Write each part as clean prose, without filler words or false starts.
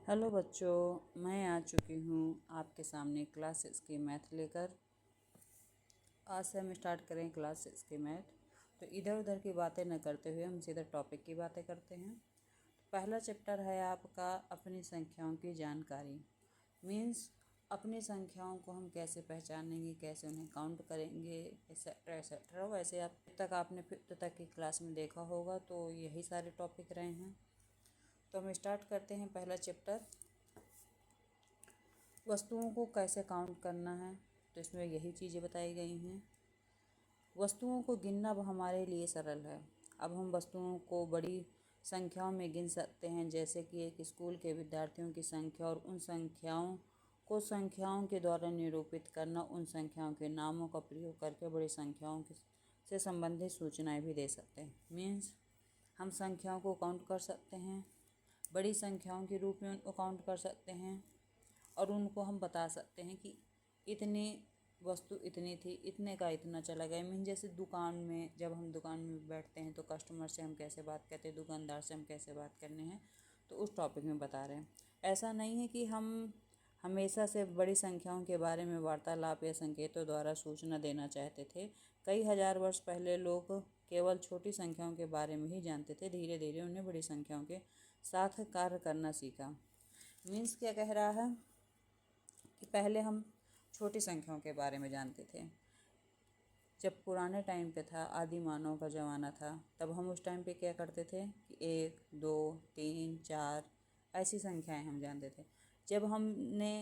Hello बच्चों, मैं आ चुकी हूँ आपके सामने क्लास 6 की मैथ लेकर। आज से हम स्टार्ट करें क्लास 6 की मैथ। तो इधर उधर की बातें न करते हुए हम सीधे टॉपिक की बातें करते हैं। पहला चैप्टर है आपका अपनी संख्याओं की जानकारी। मीन्स अपनी संख्याओं को हम कैसे पहचानेंगे, कैसे उन्हें काउंट करेंगे, एक्सेट्रा एक्सेट्रा। वैसे आप अब तक आपने 5th तक की क्लास में देखा होगा, तो यही सारे टॉपिक रहे हैं। तो हम स्टार्ट करते हैं पहला चैप्टर, वस्तुओं को कैसे काउंट करना है। तो इसमें यही चीज़ें बताई गई हैं। वस्तुओं को गिनना अब हमारे लिए सरल है। अब हम वस्तुओं को बड़ी संख्याओं में गिन सकते हैं, जैसे कि एक स्कूल के विद्यार्थियों की संख्या, और उन संख्याओं को संख्याओं के द्वारा निरूपित करना। उन संख्याओं के नामों का प्रयोग करके बड़ी संख्याओं से संबंधित सूचनाएं भी दे सकते हैं। मीन्स हम संख्याओं को काउंट कर सकते हैं, बड़ी संख्याओं के रूप में उनको काउंट कर सकते हैं, और उनको हम बता सकते हैं कि इतनी वस्तु इतनी थी, इतने का इतना चला गया। मीन जैसे दुकान में, जब हम दुकान में बैठते हैं तो कस्टमर से हम कैसे बात करते हैं, दुकानदार से हम कैसे बात करने हैं, तो उस टॉपिक में बता रहे हैं। ऐसा नहीं है कि हम हमेशा से बड़ी संख्याओं के बारे में वार्तालाप या संकेतों द्वारा सूचना देना चाहते थे। कई हजार वर्ष पहले लोग केवल छोटी संख्याओं के बारे में ही जानते थे। धीरे धीरे उन्हें बड़ी संख्याओं के साथ कार्य करना सीखा। मीन्स क्या कह रहा है कि पहले हम छोटी संख्याओं के बारे में जानते थे। जब पुराने टाइम पे था, आदि मानव का ज़माना था, तब हम उस टाइम पे क्या करते थे कि 1, 2, 3, 4 ऐसी संख्याएं हम जानते थे। जब हमने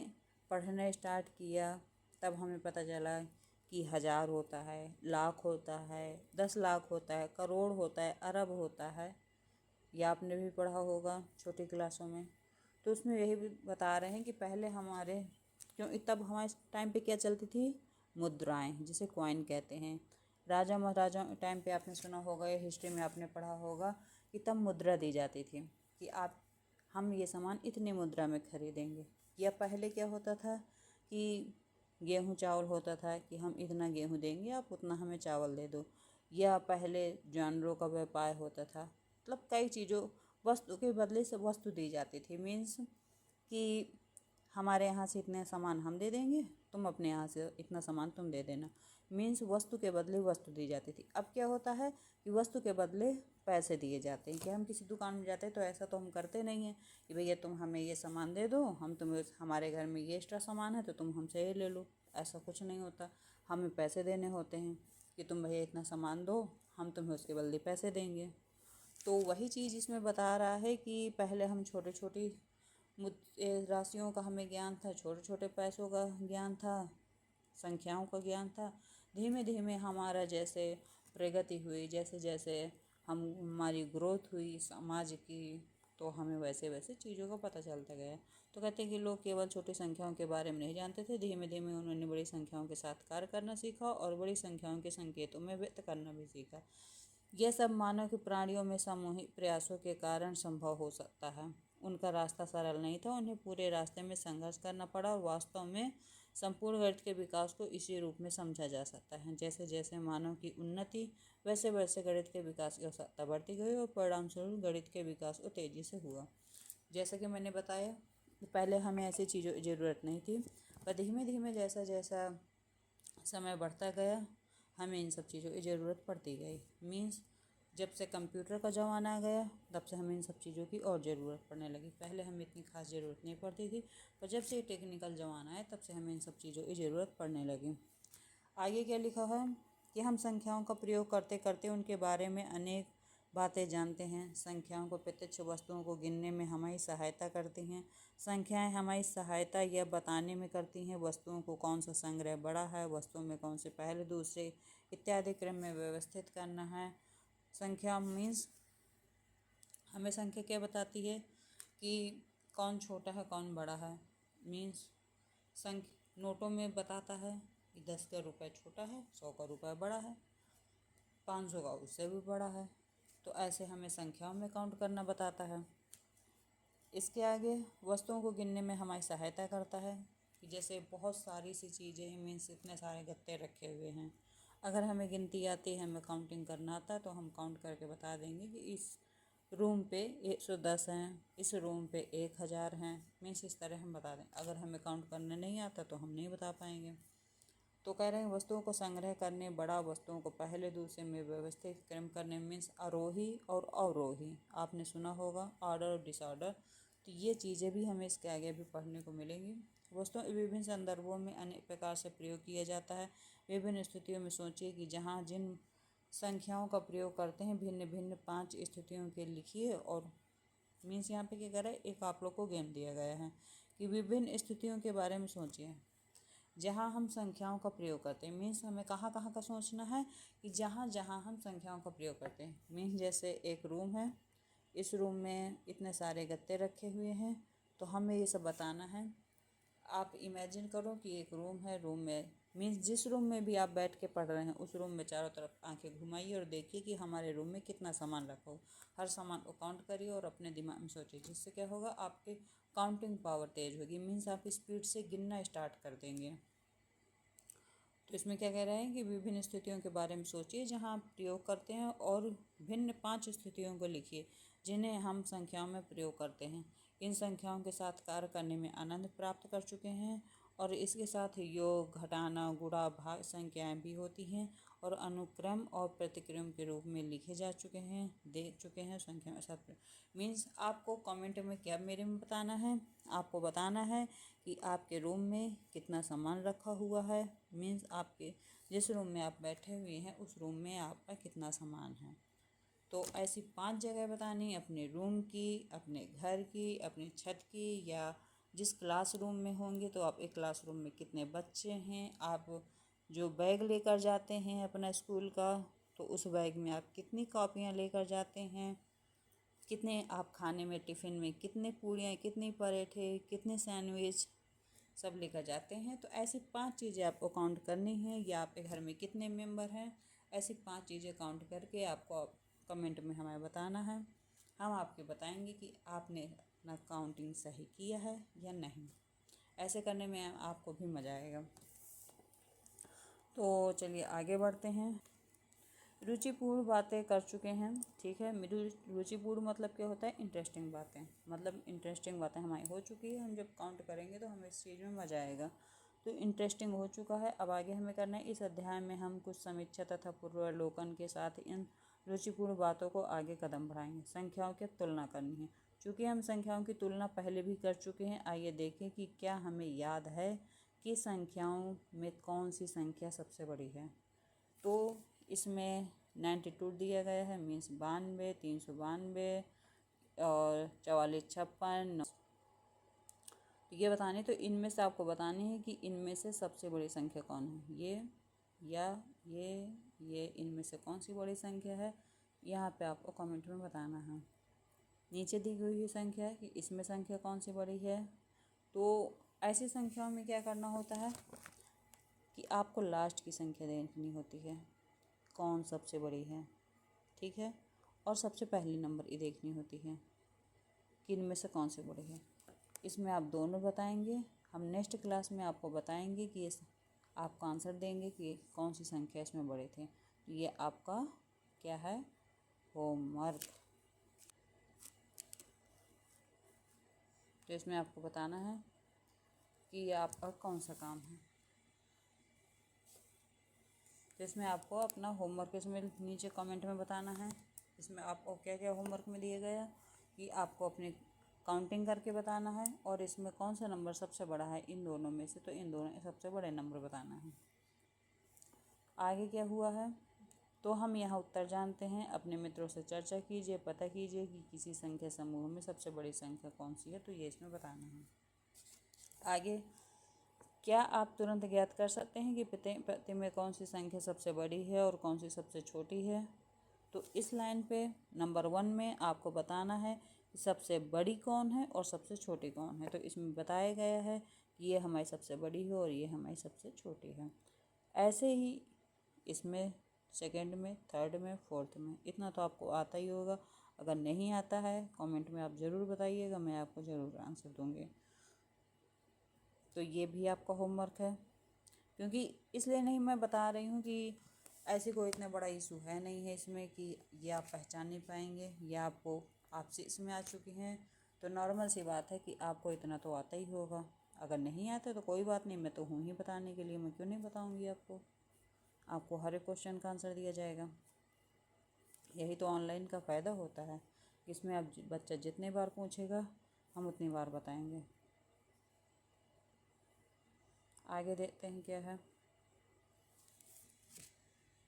पढ़ना स्टार्ट किया, तब हमें पता चला कि 1000 होता है, लाख होता है, 10 लाख होता है, करोड़ होता है, अरब होता है। या आपने भी पढ़ा होगा छोटी क्लासों में। तो उसमें यही भी बता रहे हैं कि पहले हमारे तब हमारे टाइम पे क्या चलती थी, मुद्राएं, जिसे कॉइन कहते हैं। राजा महाराजा टाइम पे आपने सुना होगा या हिस्ट्री में आपने पढ़ा होगा कि तब मुद्रा दी जाती थी कि हम ये सामान इतनी मुद्रा में खरीदेंगे। या पहले क्या होता था कि गेहूँ चावल होता था कि हम इतना गेहूँ देंगे, आप उतना हमें चावल दे दो। या पहले जानवरों का व्यापार होता था। मतलब कई चीज़ों, वस्तु के बदले से वस्तु दी जाती थी। मीन्स कि हमारे यहाँ से इतने सामान हम दे देंगे, तुम अपने यहाँ से इतना सामान तुम दे देना। मीन्स वस्तु के बदले वस्तु दी जाती थी। अब क्या होता है कि वस्तु के बदले पैसे दिए जाते हैं। कि हम किसी दुकान में जाते हैं तो ऐसा तो हम करते नहीं हैं कि भैया तुम हमें ये सामान दे दो, हम तुम्हें, हमारे घर में ये एक्स्ट्रा सामान है तो तुम हमसे ये ले लो। ऐसा कुछ नहीं होता। हमें पैसे देने होते हैं कि तुम भैया इतना सामान दो, हम तुम्हें उसके बदले पैसे देंगे। तो वही चीज़ इसमें बता रहा है कि पहले हम छोटी छोटी राशियों का हमें ज्ञान था, छोटे छोटे पैसों का ज्ञान था, संख्याओं का ज्ञान था। धीमे धीमे हमारा जैसे प्रगति हुई, जैसे जैसे हमारी ग्रोथ हुई समाज की, तो हमें वैसे वैसे चीज़ों का पता चलता गया। तो कहते हैं कि लोग केवल छोटी संख्याओं के बारे में नहीं जानते थे। धीमे धीमे उन्होंने बड़ी संख्याओं के साथ कार्य करना सीखा और बड़ी संख्याओं के संकेतों में व्यक्त करना भी सीखा। यह सब मानव के प्राणियों में सामूहिक प्रयासों के कारण संभव हो सकता है। उनका रास्ता सरल नहीं था, उन्हें पूरे रास्ते में संघर्ष करना पड़ा, और वास्तव में संपूर्ण गणित के विकास को इसी रूप में समझा जा सकता है। जैसे जैसे मानव की उन्नति, वैसे वैसे गणित के विकास की आवश्यकता बढ़ती गई, और परिणामस्वरूप गणित के विकास को तेजी से हुआ। जैसा कि मैंने बताया, पहले हमें ऐसी चीज़ों की ज़रूरत नहीं थी, पर धीमे धीमे जैसा जैसा समय बढ़ता गया, हमें इन सब चीज़ों की ज़रूरत पड़ती गई। मीन्स जब से कंप्यूटर का ज़माना आ गया, तब से हमें इन सब चीज़ों की और ज़रूरत पड़ने लगी। पहले हमें इतनी खास ज़रूरत नहीं पड़ती थी, पर जब से टेक्निकल ज़माना है, तब से हमें इन सब चीज़ों की ज़रूरत पड़ने लगी। आगे क्या लिखा है कि हम संख्याओं का प्रयोग करते करते उनके बारे में अनेक बातें जानते हैं। संख्याओं को प्रत्यक्ष वस्तुओं को गिनने में हमारी सहायता करती हैं। संख्याएं हमारी सहायता यह बताने में करती हैं वस्तुओं को कौन सा संग्रह बड़ा है, वस्तुओं में कौन से पहले दूसरे इत्यादि क्रम में व्यवस्थित करना है। संख्या मीन्स हमें संख्या क्या बताती है कि कौन छोटा है कौन बड़ा है। मीन्स संख्या नोटों में बताता है कि 10 का रुपये छोटा है, 100 का रुपये बड़ा है, 500 का उससे भी बड़ा है। तो ऐसे हमें संख्याओं में काउंट करना बताता है। इसके आगे वस्तुओं को गिनने में हमारी सहायता करता है कि जैसे बहुत सारी सी चीज़ें हैं, मीन्स इतने सारे गत्ते रखे हुए हैं, अगर हमें गिनती आती है, हमें काउंटिंग करना आता है, तो हम काउंट करके बता देंगे कि इस रूम पे 110 हैं, इस रूम पे 1000 हैं। मीन्स इस तरह हम बता दें। अगर हमें काउंट करने नहीं आता तो हम नहीं बता पाएंगे। तो कह रहे हैं वस्तुओं को संग्रह करने, बड़ा वस्तुओं को पहले दूसरे में व्यवस्थित क्रम करने, मीन्स आरोही और अवरोही। आपने सुना होगा ऑर्डर और डिसऑर्डर। तो ये चीज़ें भी हमें इसके आगे भी पढ़ने को मिलेंगी। वस्तुओं विभिन्न संदर्भों में अनेक प्रकार से प्रयोग किया जाता है। विभिन्न स्थितियों में सोचिए कि जहाँ जिन संख्याओं का प्रयोग करते हैं, भिन्न भिन्न 5 स्थितियों के लिखिए। और मीन्स यहाँ पे क्या कर रहा है, एक आप लोग को गेम दिया गया है कि विभिन्न स्थितियों के बारे में सोचिए जहाँ हम संख्याओं का प्रयोग करते हैं। मीन्स हमें कहाँ कहाँ का सोचना है कि जहाँ जहाँ हम संख्याओं का प्रयोग करते हैं। मीन्स जैसे एक रूम है, इस रूम में इतने सारे गत्ते रखे हुए हैं, तो हमें ये सब बताना है। आप इमेजिन करो कि एक रूम है, रूम में मीन्स जिस रूम में भी आप बैठ के पढ़ रहे हैं उस रूम में चारों तरफ आंखें घुमाइए और देखिए कि हमारे रूम में कितना सामान रखा हो। हर सामान को काउंट करिए और अपने दिमाग में सोचिए, जिससे क्या होगा, आपकी काउंटिंग पावर तेज होगी। मीन्स आप स्पीड से गिनना स्टार्ट कर देंगे। तो इसमें क्या कह रहे हैं कि विभिन्न स्थितियों के बारे में सोचिए जहां आप प्रयोग करते हैं और भिन्न 5 स्थितियों को लिखिए जिन्हें हम संख्याओं में प्रयोग करते हैं। इन संख्याओं के साथ कार्य करने में आनंद प्राप्त कर चुके हैं और इसके साथ योग, घटाना, गुणा, भाग संख्याएं भी होती हैं और अनुक्रम और प्रतिक्रम के रूप में लिखे जा चुके हैं, दे चुके हैं संख्या में साथ। मीन्स आपको कमेंट में क्या मेरे में बताना है, आपको बताना है कि आपके रूम में कितना सामान रखा हुआ है। मीन्स आपके जिस रूम में आप बैठे हुए हैं उस रूम में आपका कितना सामान है। तो ऐसी 5 जगह बतानी, अपने रूम की, अपने घर की, अपनी छत की, या जिस क्लासरूम में होंगे तो आपके क्लासरूम में कितने बच्चे हैं। आप जो बैग लेकर जाते हैं अपना स्कूल का, तो उस बैग में आप कितनी कॉपियाँ लेकर जाते हैं, कितने आप खाने में टिफ़िन में कितने पूड़ियाँ, कितनी पराठे, कितने सैंडविच सब लेकर जाते हैं। तो ऐसी 5 चीज़ें आपको काउंट करनी है, या आपके घर में कितने मेंबर हैं। ऐसी 5 चीज़ें काउंट करके आपको कमेंट में हमें बताना है। हम आपके बताएंगे कि आपने अपना काउंटिंग सही किया है या नहीं। ऐसे करने में आपको भी मज़ा आएगा। तो चलिए आगे बढ़ते हैं। रुचिपूर्ण बातें कर चुके हैं, ठीक है। रुचिपूर्ण मतलब क्या होता है, इंटरेस्टिंग बातें। मतलब इंटरेस्टिंग बातें हमारी हो चुकी है। हम जब काउंट करेंगे तो हमें इस चीज़ में मज़ा आएगा। तो इंटरेस्टिंग हो चुका है। अब आगे हमें करना है, इस अध्याय में हम कुछ समीक्षा तथा पूर्वावलोकन के साथ इन रुचिपूर्ण बातों को आगे कदम बढ़ाएंगे। संख्याओं की तुलना करनी है। चूँकि हम संख्याओं की तुलना पहले भी कर चुके हैं, आइए देखें कि क्या हमें याद है कि संख्याओं में कौन सी संख्या सबसे बड़ी है। तो इसमें 92 दिया गया है, मीन्स 92, 392 और 44, 56। तो ये बतानी, तो इनमें से आपको बतानी है कि इनमें से सबसे बड़ी संख्या कौन है, ये या ये इनमें से कौन सी बड़ी संख्या है। यहाँ पे आपको कमेंट में बताना है। नीचे दी हुई है संख्या है कि इसमें संख्या कौन सी बड़ी है। तो ऐसी संख्याओं में क्या करना होता है कि आपको लास्ट की संख्या देखनी होती है, कौन सबसे बड़ी है, ठीक है। और सबसे पहली नंबर ये देखनी होती है कि इनमें से कौन से बड़े हैं। इसमें आप दोनों बताएंगे। हम नेक्स्ट क्लास में आपको बताएंगे कि इस आपको आंसर देंगे कि कौन सी संख्या इसमें बड़े थे। तो ये आपका क्या है, होमवर्क। तो इसमें आपको बताना है कि ये आपका कौन सा काम है। तो इसमें आपको अपना होमवर्क इसमें नीचे कमेंट में बताना है। इसमें आपको क्या क्या होमवर्क में दिया गया कि आपको अपने काउंटिंग करके बताना है और इसमें कौन सा नंबर सबसे बड़ा है इन दोनों में से, तो इन दोनों सबसे बड़े नंबर बताना है। आगे क्या हुआ है, तो हम यहाँ उत्तर जानते हैं। अपने मित्रों से चर्चा कीजिए, पता कीजिए कि किसी संख्या समूह में सबसे बड़ी संख्या कौन सी है, तो ये इसमें बताना है। आगे, क्या आप तुरंत ज्ञात कर सकते हैं कि प्रति में कौन सी संख्या सबसे बड़ी है और कौन सी सबसे छोटी है। तो इस लाइन पे नंबर 1 में आपको बताना है कि सबसे बड़ी कौन है और सबसे छोटी कौन है। तो इसमें बताया गया है कि ये हमारी सबसे बड़ी है और ये हमारी सबसे छोटी है। ऐसे ही इसमें सेकंड में, थर्ड में, फोर्थ में, इतना तो आपको आता ही होगा। अगर नहीं आता है कमेंट में आप ज़रूर बताइएगा, मैं आपको ज़रूर आंसर दूँगी। तो ये भी आपका होमवर्क है। क्योंकि इसलिए नहीं मैं बता रही हूँ कि ऐसे कोई इतना बड़ा इशू है नहीं है इसमें कि ये आप पहचान नहीं पाएंगे, या आपको आप 6 में आ चुकी हैं, तो नॉर्मल सी बात है कि आपको इतना तो आता ही होगा। अगर नहीं आता तो कोई बात नहीं, मैं तो हूँ ही बताने के लिए, मैं क्यों नहीं बताऊँगी आपको। आपको हर एक क्वेश्चन का आंसर दिया जाएगा। यही तो ऑनलाइन का फ़ायदा होता है, इसमें आप बच्चा जितने बार पूछेगा हम उतनी बार बताएंगे। आगे देखते हैं क्या है।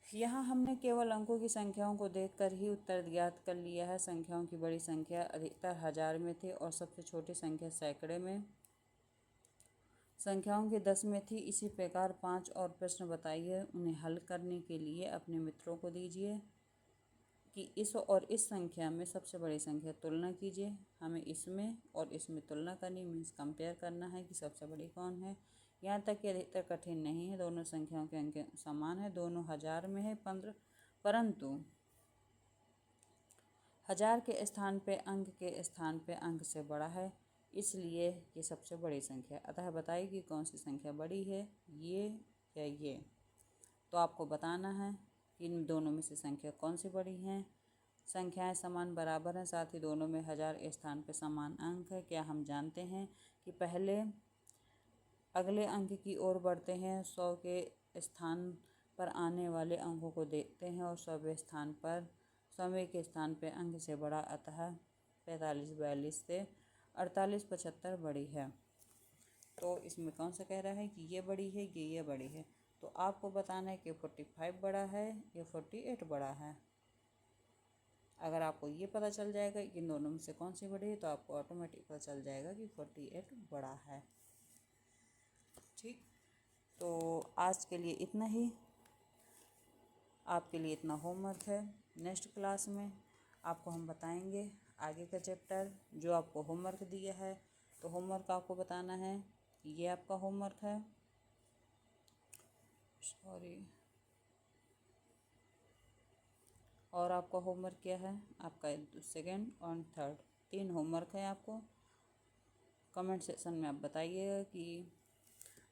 यहाँ हमने केवल अंकों की संख्याओं को देखकर ही उत्तर ज्ञात कर लिया है। संख्याओं की बड़ी संख्या अधिकतर 1000 में थी और सबसे छोटी संख्या सैकड़े में। संख्याओं की 10 में थी। इसी प्रकार 5 और प्रश्न बताइए, उन्हें हल करने के लिए अपने मित्रों को दीजिए कि इस और इस संख्या में सबसे बड़ी संख्या तुलना कीजिए। हमें इसमें और इसमें तुलना करनी, मीन्स कंपेयर करना है कि सबसे बड़ी कौन है। यहाँ तक कि अधिकतर कठिन नहीं है, दोनों संख्याओं के अंक समान है, दोनों 1000 में है, परंतु 1000 के स्थान पे अंक के स्थान पे अंक से बड़ा है, इसलिए ये सबसे बड़ी संख्या। अतः बताइए कि कौन सी संख्या बड़ी है, ये या ये। तो आपको बताना है कि इन दोनों में से संख्या कौन सी बड़ी है। संख्याएं समान बराबर हैं, साथ ही दोनों में 1000 स्थान पे समान अंक है। क्या हम जानते हैं कि पहले अगले अंक की ओर बढ़ते हैं, 100 के स्थान पर आने वाले अंकों को देखते हैं और 100वें स्थान पर 100वें के स्थान पे अंक से बड़ा, अतः 45 42 से 48 75 बड़ी है। तो इसमें कौन सा कह रहा है कि ये बड़ी है, ये बड़ी है। तो आपको बताना है कि 45 बड़ा है या 48 बड़ा है। अगर आपको ये पता चल जाएगा कि इन दोनों में से कौन सी बड़ी है, तो आपको ऑटोमेटिक पता चल जाएगा कि 48 बड़ा है। ठीक, तो आज के लिए इतना ही। आपके लिए इतना होमवर्क है। नेक्स्ट क्लास में आपको हम बताएंगे आगे का चैप्टर जो आपको होमवर्क दिया है। तो होमवर्क आपको बताना है, ये आपका होमवर्क है। सॉरी, और आपका होमवर्क क्या है, आपका सेकेंड और थर्ड 3 होमवर्क है आपको। कमेंट सेक्शन में आप बताइएगा कि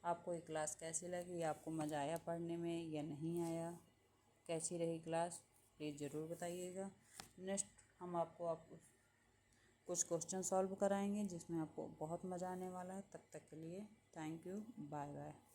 आपको ये क्लास कैसी लगी, आपको मज़ा आया पढ़ने में या नहीं आया, कैसी रही क्लास, प्लीज़ ज़रूर बताइएगा। नेक्स्ट हम आपको कुछ क्वेश्चन सॉल्व कराएंगे जिसमें आपको बहुत मज़ा आने वाला है। तब तक के लिए थैंक यू, बाय बाय।